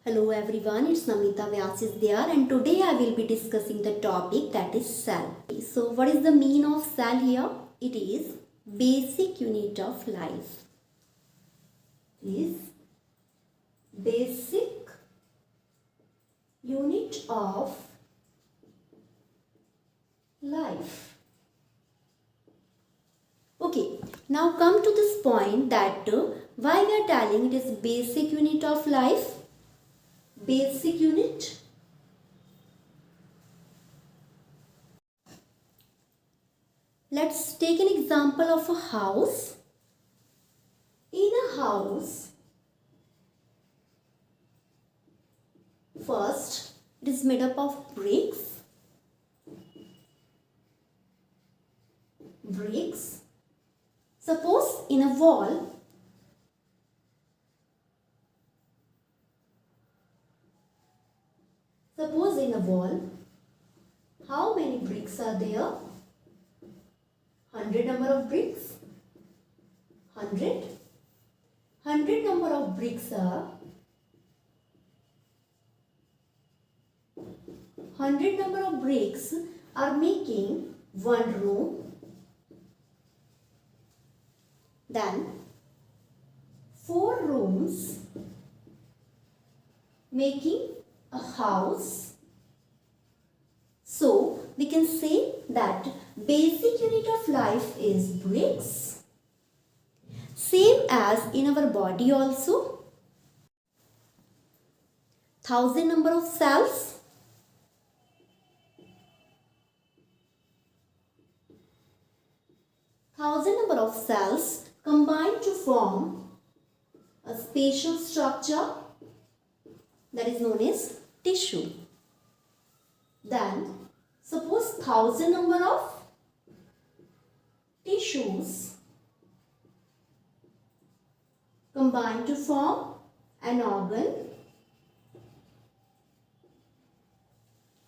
Hello everyone, it's Namita Vyas is there and today I will be discussing the topic that is cell. So what is the meaning of cell here? It is basic unit of life. It is basic unit of life. Okay, now come to this point that why we are telling it is basic unit of life. Basic unit. Let's take an example of a house. In a house, first it is made up of bricks. Suppose in a wall, how many bricks are there? 100 number of bricks. 100 number of bricks are 100 number of bricks are making one room. Then 4 rooms making a house. So we can say that basic unit of life is bricks. Same as in our body also. 1000 number of cells. 1000 number of cells combine to form a spatial structure that is known as tissue. Then suppose 1000 number of tissues combine to form an organ.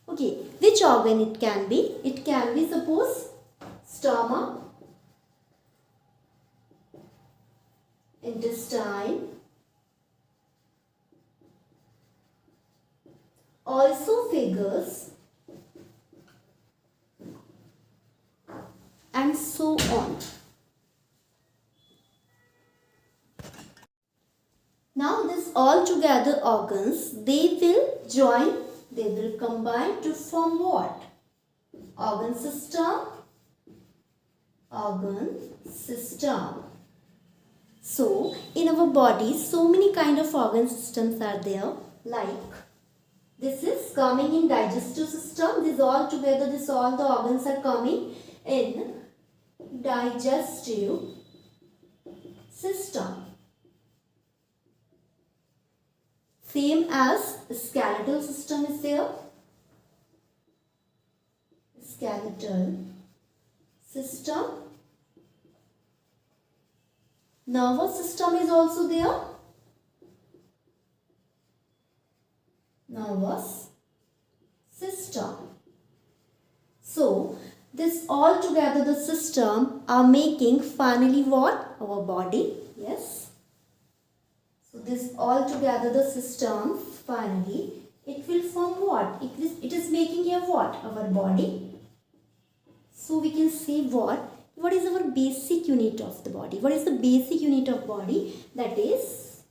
Okay, which organ it can be? It can be suppose stomach, intestine, also figures, and so on. Now this all together organs, they will combine to form what? Organ system. So in our body, so many kind of organ systems are there, like this is coming in digestive system. All the organs are coming in digestive system. Same as skeletal system is there. Skeletal system. Nervous system is also there. Nervous system. So this all together the system are making finally what? Our body. Yes. So this all together the system finally it will form what? It is making here what? Our body. So we can say what is our basic unit of the body? What is the basic unit of body? That is,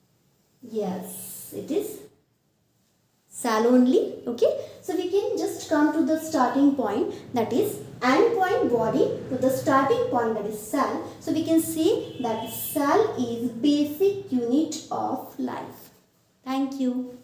yes, it is cell only. Okay, so we can just come to the starting point, that is end point body, to the starting point, that is cell. So we can say that cell is basic unit of life. Thank you.